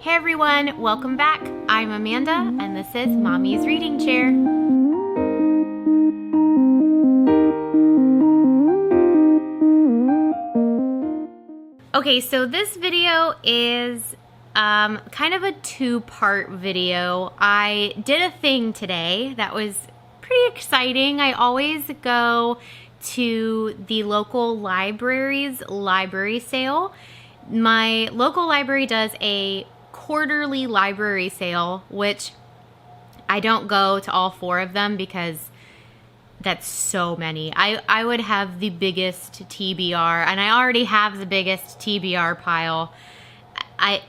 Hey everyone, welcome back. I'm Amanda and this is Mommy's Reading Chair. Okay, so this video is kind of a two-part video. I did a thing today that was pretty exciting. I always go to the local library's library sale. My local library does a quarterly library sale, which I don't go to all four of them because that's so many. I would have the biggest TBR, and I already have the biggest TBR pile.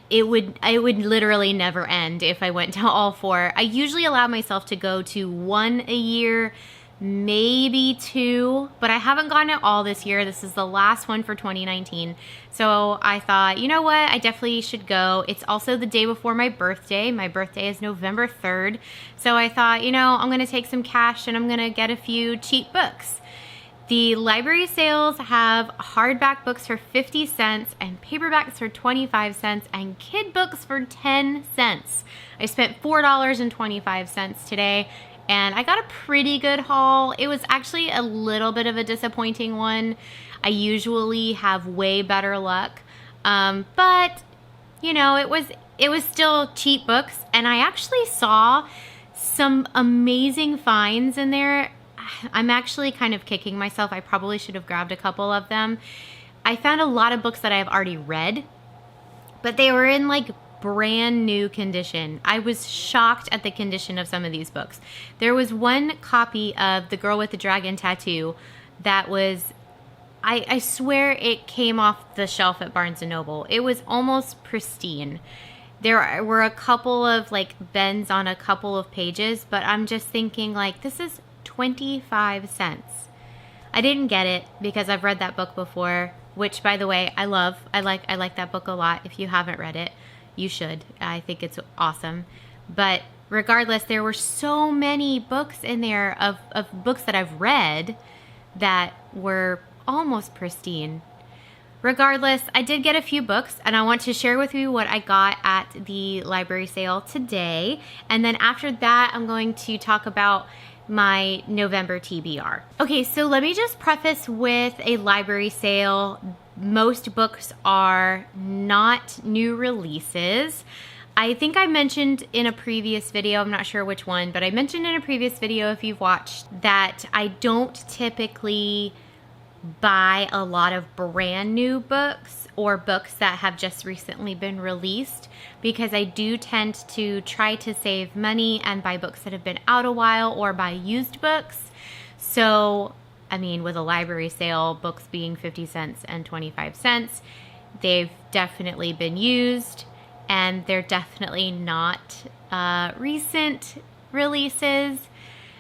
It would literally never end if I went to all four. I usually allow myself to go to one a year, maybe two, but I haven't gone to all this year. This is the last one for 2019. So I thought, you know what? I definitely should go. It's also the day before my birthday. My birthday is November 3rd. So I thought, you know, I'm going to take some cash and I'm going to get a few cheap books. The library sales have hardback books for 50 cents and paperbacks for 25 cents and kid books for 10 cents. I spent $4.25 today. And I got a pretty good haul. It was actually a little bit of a disappointing one. I usually have way better luck. But, you know, it was still cheap books. And I actually saw some amazing finds in there. I'm actually kind of kicking myself. I probably should have grabbed a couple of them. I found a lot of books that I've already read, but they were in like brand new condition. I was shocked at the condition of some of these books. There was one copy of The Girl with the Dragon Tattoo that was, I swear it came off the shelf at Barnes & Noble. It was almost pristine. There were a couple of like bends on a couple of pages, but I'm just thinking like, this is 25 cents. I didn't get it because I've read that book before, which by the way, I love. I like that book a lot. If you haven't read it, you should. I think it's awesome. But regardless, there were so many books in there of books that I've read that were almost pristine. Regardless, I did get a few books, and I want to share with you what I got at the library sale today. And then after that, I'm going to talk about my November TBR. Okay, so let me just preface with a library sale. Most books are not new releases. I think I mentioned in a previous video, I'm not sure which one, but I mentioned in a previous video, if you've watched, that I don't typically buy a lot of brand new books or books that have just recently been released, because I do tend to try to save money and buy books that have been out a while or buy used books. So I mean, with a library sale, books being 50 cents and 25 cents, they've definitely been used, and they're definitely not recent releases.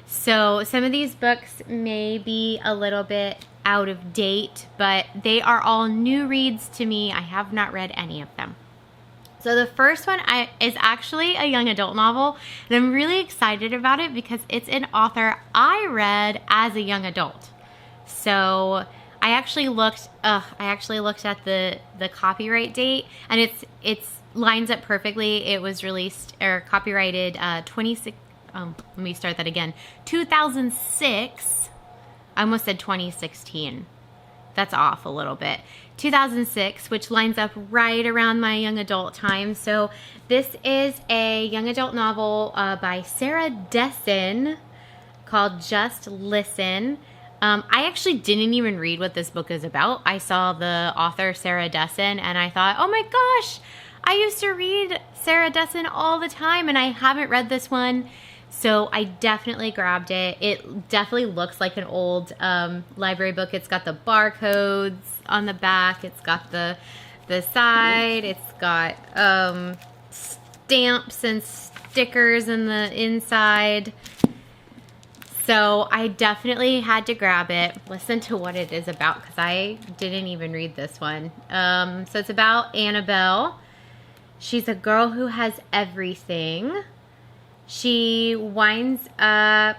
So some of these books may be a little bit out of date, but they are all new reads to me. I have not read any of them. So the first one is actually a young adult novel, and I'm really excited about it because it's an author I read as a young adult. So I actually looked at the copyright date, and it's lines up perfectly. It was released or copyrighted 2006. I almost said 2016. That's off a little bit. 2006, which lines up right around my young adult time. So this is a young adult novel by Sarah Dessen called Just Listen. I actually didn't even read what this book is about. I saw the author, Sarah Dessen, and I thought, oh my gosh, I used to read Sarah Dessen all the time, and I haven't read this one. So I definitely grabbed it. It definitely looks like an old library book. It's got the barcodes on the back. It's got the side. It's got stamps and stickers in the inside. So I definitely had to grab it. Listen to what it is about, because I didn't even read this one. So it's about Annabelle. She's a girl who has everything. She winds up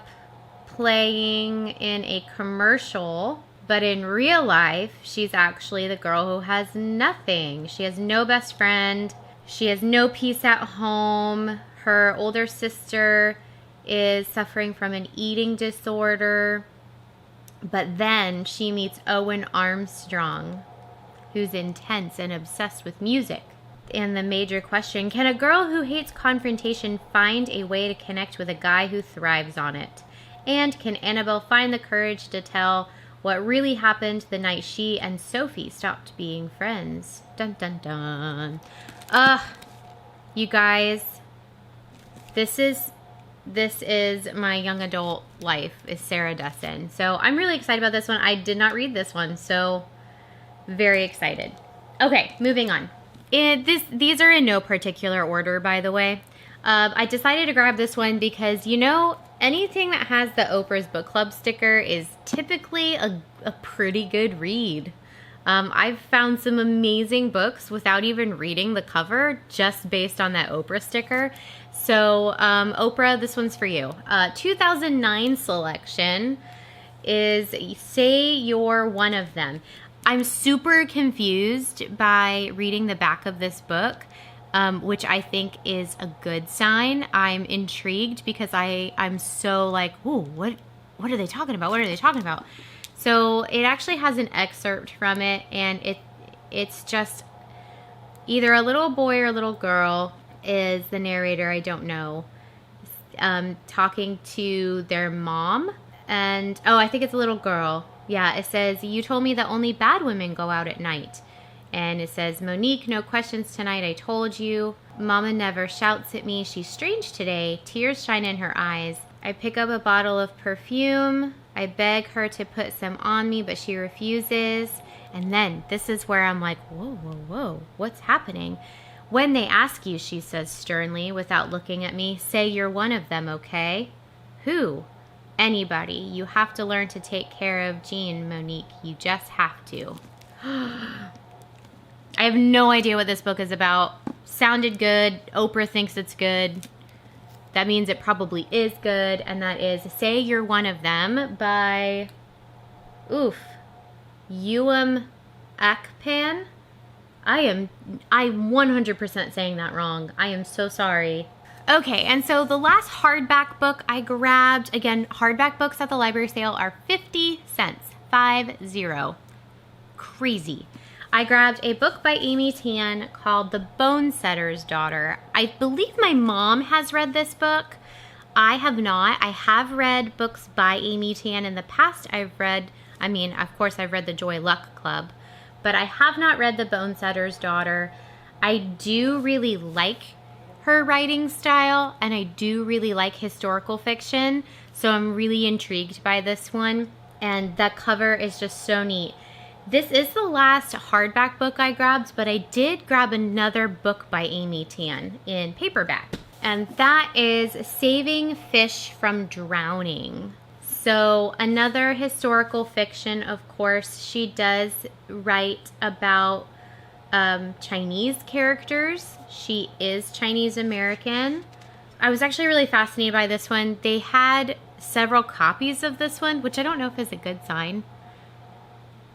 playing in a commercial, but in real life, she's actually the girl who has nothing. She has no best friend. She has no peace at home. Her older sister is suffering from an eating disorder. But then she meets Owen Armstrong, who's intense and obsessed with music. And the major question, can a girl who hates confrontation find a way to connect with a guy who thrives on it? And can Annabelle find the courage to tell what really happened the night she and Sophie stopped being friends? Dun dun dun. You guys, this is my young adult life, is Sarah Dessen. So I'm really excited about this one. I did not read this one, so very excited. Okay, moving on. These are in no particular order, by the way. I decided to grab this one because, you know, anything that has the Oprah's Book Club sticker is typically a pretty good read. I've found some amazing books without even reading the cover, just based on that Oprah sticker. So, Oprah, this one's for you. 2009 selection is Say You're One of Them. I'm super confused by reading the back of this book, which I think is a good sign. I'm intrigued because I'm so like, ooh, what are they talking about? What are they talking about? So it actually has an excerpt from it, and it's just either a little boy or a little girl is the narrator, I don't know, talking to their mom. And, oh, I think it's a little girl. Yeah, it says, you told me that only bad women go out at night. And it says, Monique, no questions tonight, I told you. Mama never shouts at me. She's strange today. Tears shine in her eyes. I pick up a bottle of perfume. I beg her to put some on me, but she refuses. And then this is where I'm like, whoa, whoa, whoa, what's happening? When they ask you, she says sternly, without looking at me, say you're one of them, okay? Who? Anybody. You have to learn to take care of Jean, Monique. You just have to. I have no idea what this book is about. Sounded good. Oprah thinks it's good. That means it probably is good, and that is Say You're One of Them by, Yuam Akpan. I'm 100% saying that wrong. I am so sorry. Okay, and so the last hardback book I grabbed, again, hardback books at the library sale are 50 cents, 50. Crazy. I grabbed a book by Amy Tan called The Bone Setter's Daughter. I believe my mom has read this book. I have not. I have read books by Amy Tan in the past. Of course I've read The Joy Luck Club, but I have not read The Bone Setter's Daughter. I do really like her writing style, and I do really like historical fiction, so I'm really intrigued by this one, and that cover is just so neat. This is the last hardback book I grabbed, but I did grab another book by Amy Tan in paperback, and that is Saving Fish from Drowning. So another historical fiction, of course. She does write about Chinese characters. She is Chinese American. I was actually really fascinated by this one. They had several copies of this one, which I don't know if is a good sign,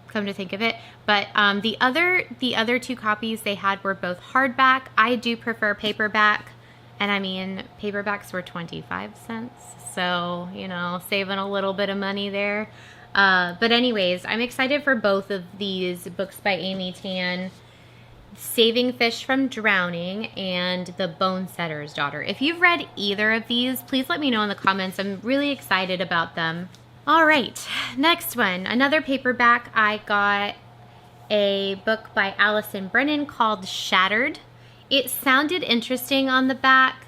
come to think of it. But the other two copies they had were both hardback. I do prefer paperback, and I mean, paperbacks were 25 cents, so, you know, saving a little bit of money there. But anyways, I'm excited for both of these books by Amy Tan, Saving Fish from Drowning and The Bone Setter's Daughter. If you've read either of these, please let me know in the comments. I'm really excited about them. All right, next one, another paperback. I got a book by Allison Brennan called Shattered. It sounded interesting on the back.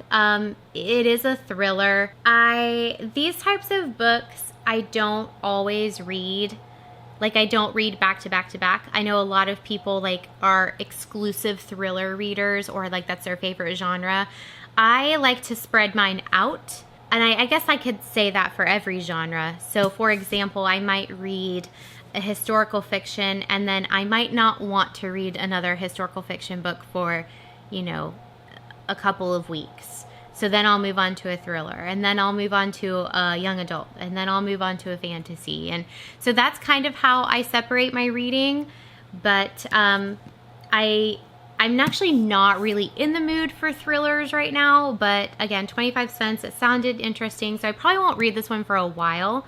It is a thriller. These types of books, I don't always read. Like, I don't read back to back to back. I know a lot of people like are exclusive thriller readers, or like that's their favorite genre. I like to spread mine out, and I guess I could say that for every genre. So for example, I might read a historical fiction, and then I might not want to read another historical fiction book for, you know, a couple of weeks. So then I'll move on to a thriller, and then I'll move on to a young adult, and then I'll move on to a fantasy. And so that's kind of how I separate my reading. But I I'm actually not really in the mood for thrillers right now, but again, 25 cents, it sounded interesting, so I probably won't read this one for a while.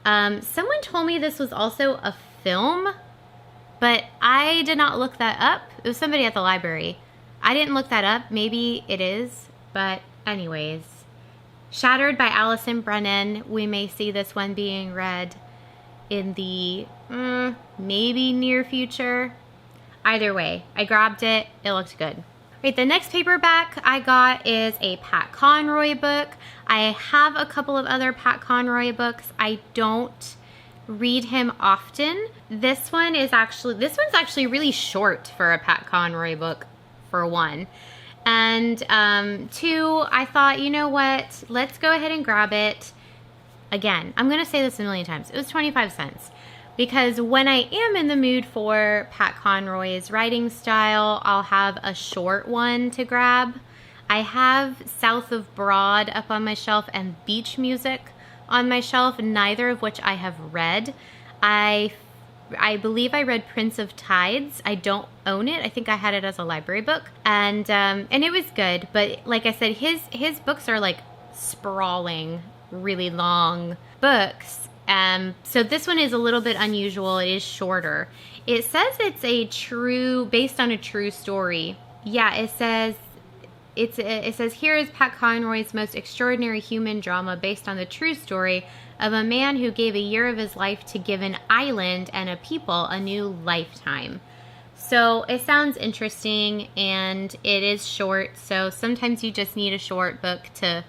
Someone told me this was also a film, but I did not look that up. It was somebody at the library. I didn't look that up. Maybe it is, but anyways. Shattered by Allison Brennan. We may see this one being read in the maybe near future. Either way, I grabbed it. It looked good. Right, the next paperback I got is a Pat Conroy book. I have a couple of other Pat Conroy books. I don't read him often. This one's actually really short for a Pat Conroy book, for one. And two, I thought, you know what? Let's go ahead and grab it. Again, I'm going to say this a million times. It was 25 cents. Because when I am in the mood for Pat Conroy's writing style, I'll have a short one to grab. I have South of Broad up on my shelf and Beach Music on my shelf, neither of which I have read. I believe I read Prince of Tides. I don't own it. I think I had it as a library book. And it was good. But like I said, his books are like sprawling, really long books. So this one is a little bit unusual. It is shorter. It says it's based on a true story. Yeah, it says here is Pat Conroy's most extraordinary human drama based on the true story of a man who gave a year of his life to give an island and a people a new lifetime. So it sounds interesting, and it is short. So sometimes you just need a short book to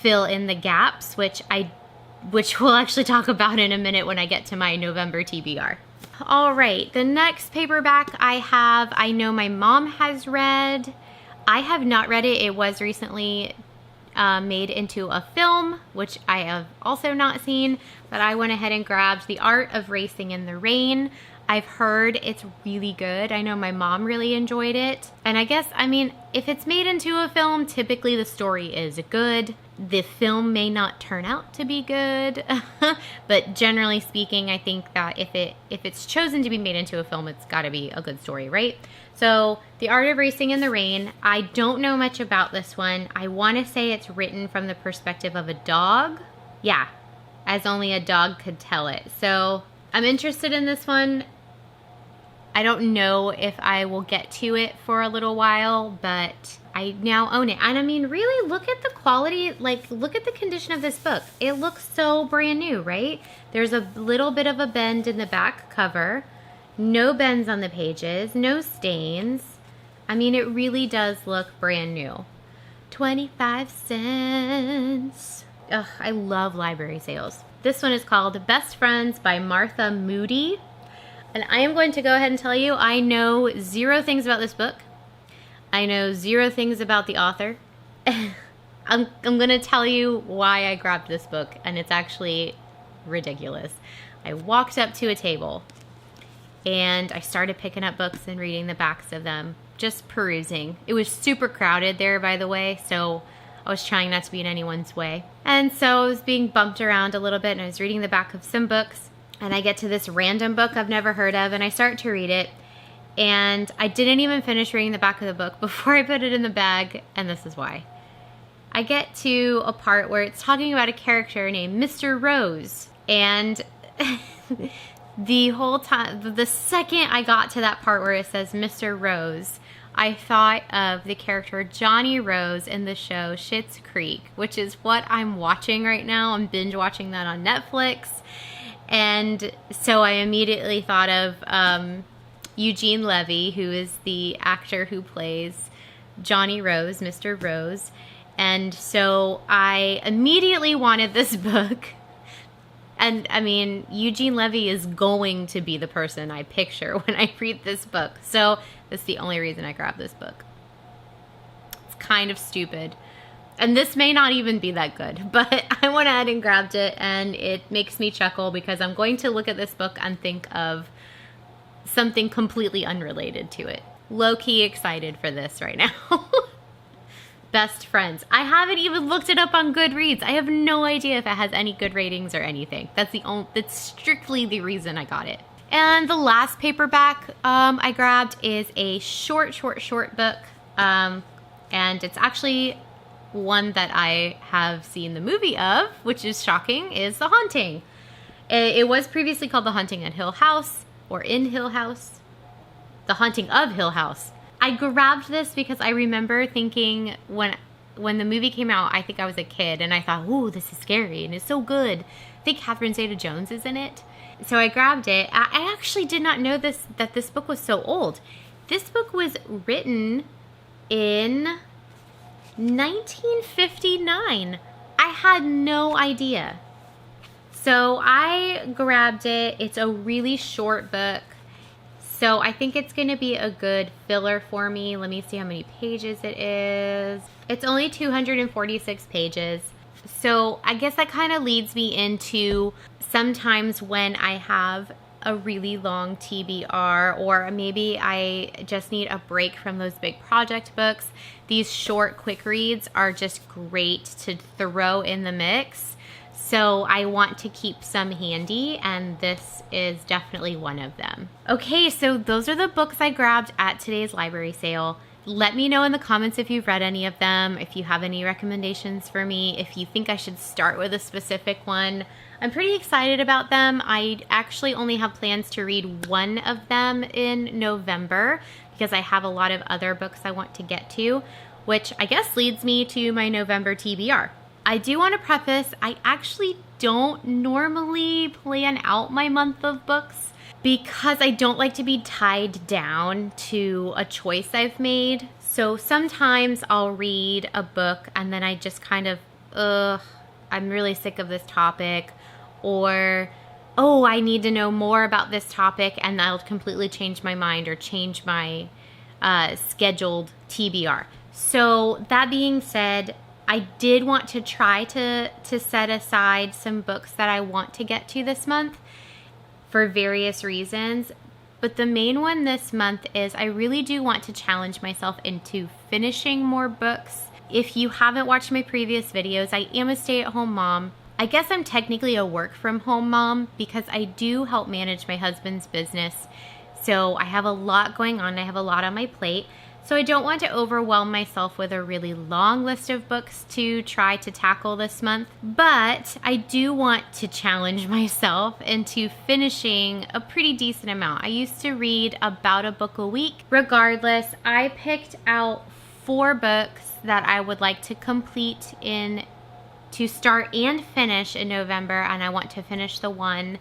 fill in the gaps, which we'll actually talk about in a minute when I get to my November TBR. All right, the next paperback I know my mom has read. I have not read it. It was recently made into a film, which I have also not seen, but I went ahead and grabbed The Art of Racing in the Rain. I've heard it's really good. I know my mom really enjoyed it. And I guess, if it's made into a film, typically the story is good. The film may not turn out to be good, but generally speaking, I think that if it's chosen to be made into a film, it's got to be a good story, right? So, The Art of Racing in the Rain. I don't know much about this one. I want to say it's written from the perspective of a dog. Yeah, as only a dog could tell it. So, I'm interested in this one. I don't know if I will get to it for a little while, but I now own it. And really, look at the quality, look at the condition of this book. It looks so brand new, right? There's a little bit of a bend in the back cover. No bends on the pages, no stains. It really does look brand new. 25 cents. Ugh, I love library sales. This one is called Best Friends by Martha Moody. And I am going to go ahead and tell you, I know 0 things about this book. I know 0 things about the author. I'm going to tell you why I grabbed this book, and it's actually ridiculous. I walked up to a table, and I started picking up books and reading the backs of them, just perusing. It was super crowded there, by the way, so I was trying not to be in anyone's way. And so I was being bumped around a little bit, and I was reading the back of some books. And I get to this random book I've never heard of, and I start to read it. And I didn't even finish reading the back of the book before I put it in the bag, and this is why. I get to a part where it's talking about a character named Mr. Rose. And the whole time, the second I got to that part where it says Mr. Rose, I thought of the character Johnny Rose in the show Schitt's Creek, which is what I'm watching right now. I'm binge watching that on Netflix. And so I immediately thought of Eugene Levy, who is the actor who plays Johnny Rose, Mr. Rose. And so I immediately wanted this book. And Eugene Levy is going to be the person I picture when I read this book. So that's the only reason I grabbed this book. It's kind of stupid. And this may not even be that good, but I went ahead and grabbed it, and it makes me chuckle because I'm going to look at this book and think of something completely unrelated to it. Low-key excited for this right now. Best Friends. I haven't even looked it up on Goodreads. I have no idea if it has any good ratings or anything. That's strictly the reason I got it. And the last paperback I grabbed is a short book. And it's actually one that I have seen the movie of, which is shocking, is The Haunting. It was previously called The Haunting at Hill House, or in Hill House. The Haunting of Hill House. I grabbed this because I remember thinking when the movie came out, I think I was a kid, and I thought, ooh, this is scary, and it's so good. I think Catherine Zeta-Jones is in it. So I grabbed it. I actually did not know that this book was so old. This book was written in 1959. I had no idea. So I grabbed it. It's a really short book. So I think it's going to be a good filler for me. Let me see how many pages it is. It's only 246 pages. So I guess that kind of leads me into sometimes when I have a really long TBR, or maybe I just need a break from those big project books, these short quick reads are just great to throw in the mix. So I want to keep some handy, and this is definitely one of them. Okay, so those are the books I grabbed at today's library sale. Let me know in the comments if you've read any of them, if you have any recommendations for me, if you think I should start with a specific one. I'm pretty excited about them. I actually only have plans to read one of them in November because I have a lot of other books I want to get to, which I guess leads me to my November TBR. I do want to preface, I actually don't normally plan out my month of books because I don't like to be tied down to a choice I've made. So sometimes I'll read a book and then I just kind of, I'm really sick of this topic, or, oh, I need to know more about this topic, and that'll completely change my mind or change my scheduled TBR. So that being said, I did want to try to set aside some books that I want to get to this month for various reasons. But the main one this month is I really do want to challenge myself into finishing more books. If you haven't watched my previous videos, I am a stay-at-home mom. I guess I'm technically a work-from-home mom because I do help manage my husband's business. So I have a lot going on. I have a lot on my plate. So I don't want to overwhelm myself with a really long list of books to try to tackle this month, but I do want to challenge myself into finishing a pretty decent amount. I used to read about a book a week. Regardless, I picked out 4 books that I would like to complete to start and finish in November, and I want to finish the one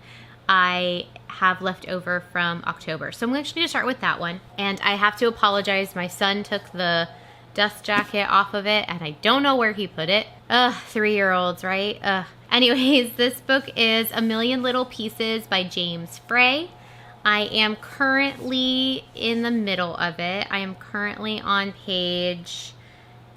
I have left over from October. So I'm actually going to start with that one. And I have to apologize. My son took the dust jacket off of it, and I don't know where he put it. 3-year-olds, right? Anyways, this book is A Million Little Pieces by James Frey. I am currently in the middle of it. I am currently on page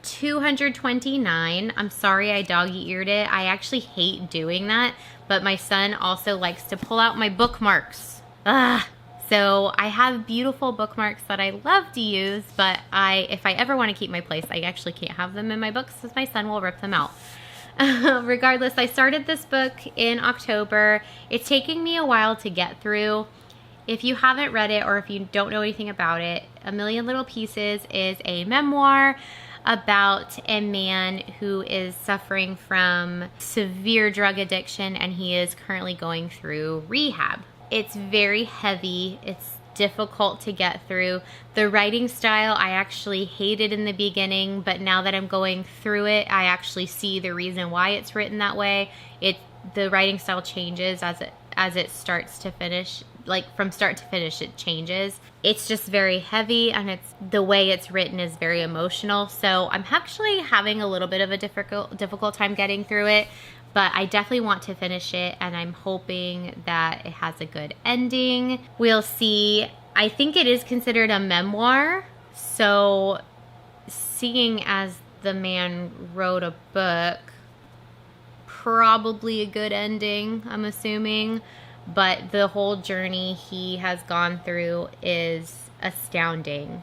229. I'm sorry I doggy-eared it. I actually hate doing that, but my son also likes to pull out my bookmarks. So I have beautiful bookmarks that I love to use, but if I ever want to keep my place, I actually can't have them in my books because my son will rip them out. Regardless, I started this book in October. It's taking me a while to get through. If you haven't read it or if you don't know anything about it, A Million Little Pieces is a memoir about a man who is suffering from severe drug addiction, and he is currently going through rehab. It's very heavy. It's difficult to get through. The writing style I actually hated in the beginning, but now that I'm going through it, I actually see the reason why it's written that way. The writing style changes as it starts to finish. Like from start to finish, it changes. It's just very heavy, and the way it's written is very emotional. So I'm actually having a little bit of a difficult time getting through it, but I definitely want to finish it, and I'm hoping that it has a good ending. We'll see. I think it is considered a memoir, so seeing as the man wrote a book, probably a good ending, I'm assuming. But the whole journey he has gone through is astounding.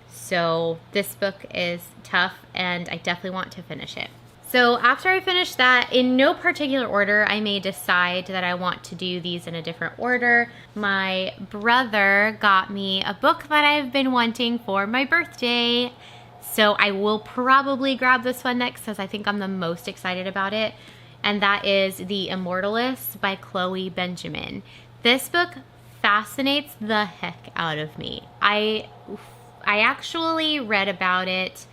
So this book is tough, and I definitely want to finish it. So after I finish that, in no particular order, I may decide that I want to do these in a different order. My brother got me a book that I've been wanting for my birthday. So I will probably grab this one next because I think I'm the most excited about it. And that is The Immortalist by Chloe Benjamin. This book fascinates the heck out of me. I actually read about it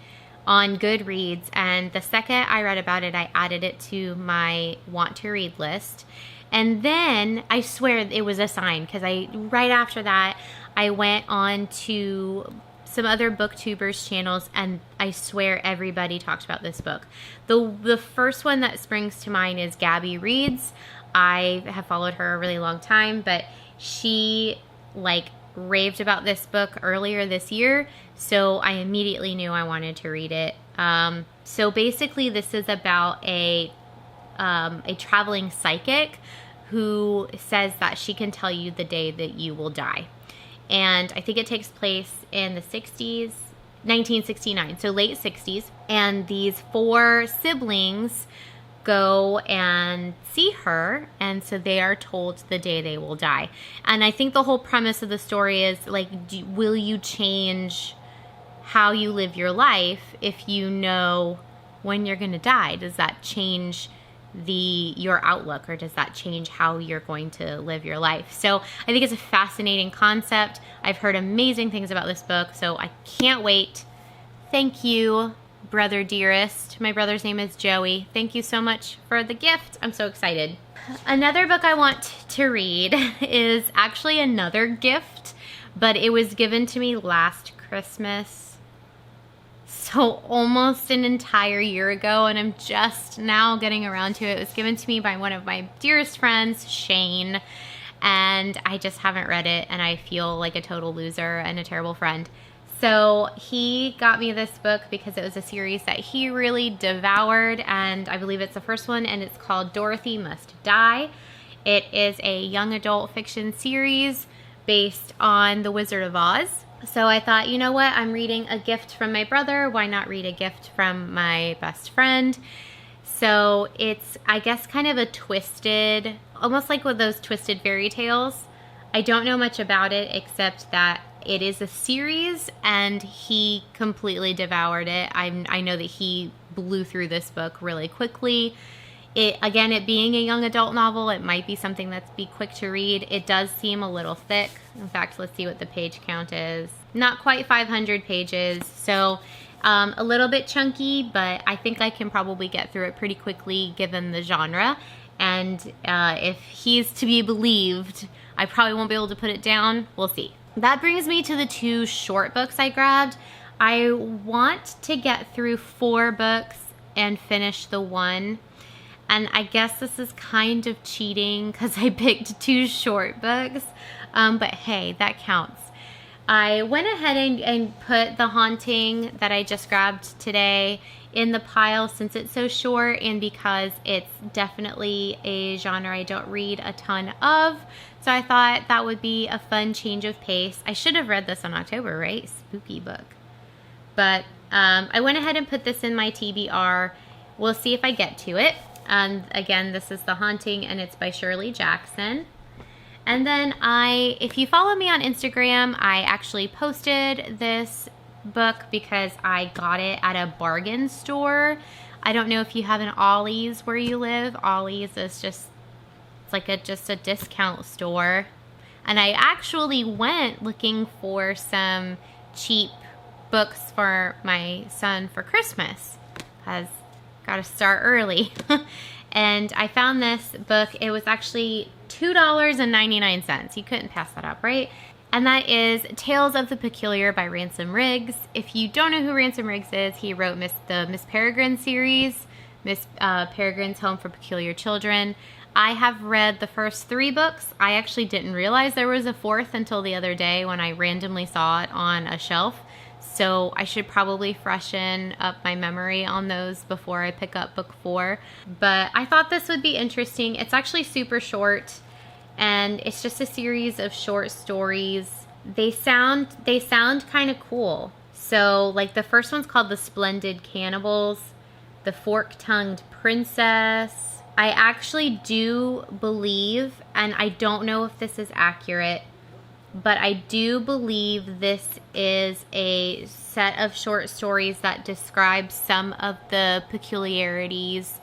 on Goodreads, and the second I read about it, I added it to my want to read list. And then I swear it was a sign, because right after that I went on to some other booktubers channels, and I swear everybody talked about this book. The first one that springs to mind is Gabby Reads. I have followed her a really long time, but she raved about this book earlier this year, so I immediately knew I wanted to read it. So basically this is about a traveling psychic who says that she can tell you the day that you will die. And I think it takes place in the 60s, 1969, so late 60s. And these 4 siblings go and see her, and so they are told the day they will die. And I think the whole premise of the story is will you change how you live your life if you know when you're going to die? Does that change your outlook, or does that change how you're going to live your life? So I think it's a fascinating concept. I've heard amazing things about this book, so I can't wait. Thank you, brother dearest. My brother's name is Joey. Thank you so much for the gift. I'm so excited. Another book I want to read is actually another gift, but it was given to me last Christmas. So almost an entire year ago, and I'm just now getting around to it. It was given to me by one of my dearest friends, Shane, and I just haven't read it, and I feel like a total loser and a terrible friend. So he got me this book because it was a series that he really devoured, and I believe it's the first one, and it's called Dorothy Must Die. It is a young adult fiction series based on The Wizard of Oz. So I thought, you know what, I'm reading a gift from my brother. Why not read a gift from my best friend? So it's, I guess, kind of a twisted, almost like with those twisted fairy tales. I don't know much about it except that it is a series, and he completely devoured it. I know that he blew through this book really quickly. It being a young adult novel, it might be something that's be quick to read. It does seem a little thick. In fact, let's see what the page count is. Not quite 500 pages, so a little bit chunky, but I think I can probably get through it pretty quickly given the genre. And if he's to be believed, I probably won't be able to put it down. We'll see. That brings me to the 2 short books I grabbed. I want to get through 4 books and finish the 1. And I guess this is kind of cheating because I picked 2 short books, but hey, that counts. I went ahead and put The Haunting that I just grabbed today in the pile since it's so short, and because it's definitely a genre I don't read a ton of. So I thought that would be a fun change of pace. I should have read this in October, right? Spooky book. But I went ahead and put this in my TBR. We'll see if I get to it. And again, this is The Haunting, and it's by Shirley Jackson. And then if you follow me on Instagram, I actually posted this book because I got it at a bargain store. I don't know if you have an Ollie's where you live. Ollie's is just a discount store. And I actually went looking for some cheap books for my son for Christmas, because got to start early. And I found this book. It was actually $2.99. You couldn't pass that up, right? And that is Tales of the Peculiar by Ransom Riggs. If you don't know who Ransom Riggs is, he wrote the Miss Peregrine series, Miss Peregrine's Home for Peculiar Children. I have read the first 3 books. I actually didn't realize there was a 4th until the other day when I randomly saw it on a shelf. So I should probably freshen up my memory on those before I pick up book 4. But I thought this would be interesting. It's actually super short, and it's just a series of short stories. They sound kind of cool. So like the first one's called The Splendid Cannibals. The Fork-Tongued Princess. I actually do believe, and I don't know if this is accurate, but I do believe this is a set of short stories that describe some of the peculiarities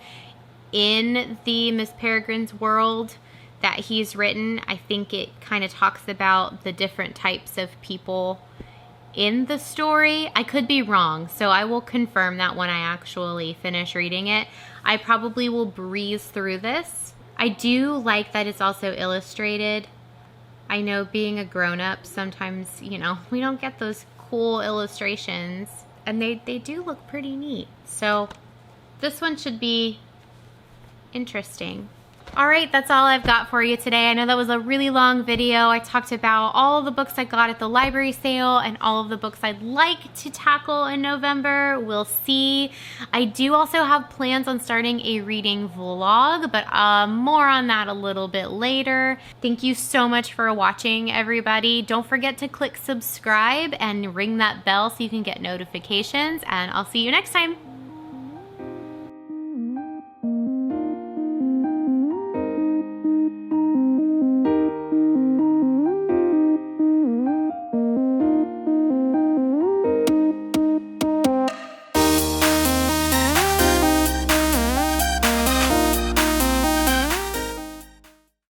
in the Miss Peregrine's world that he's written. I think it kind of talks about the different types of people in the story. I could be wrong, so I will confirm that when I actually finish reading it. I probably will breeze through this. I do like that it's also illustrated. I know being a grown-up, sometimes, you know, we don't get those cool illustrations, and they do look pretty neat. So this one should be interesting. All right, that's all I've got for you today. I know that was a really long video. I talked about all the books I got at the library sale and all of the books I'd like to tackle in November. We'll see. I do also have plans on starting a reading vlog, but more on that a little bit later. Thank you so much for watching, everybody. Don't forget to click subscribe and ring that bell so you can get notifications, and I'll see you next time.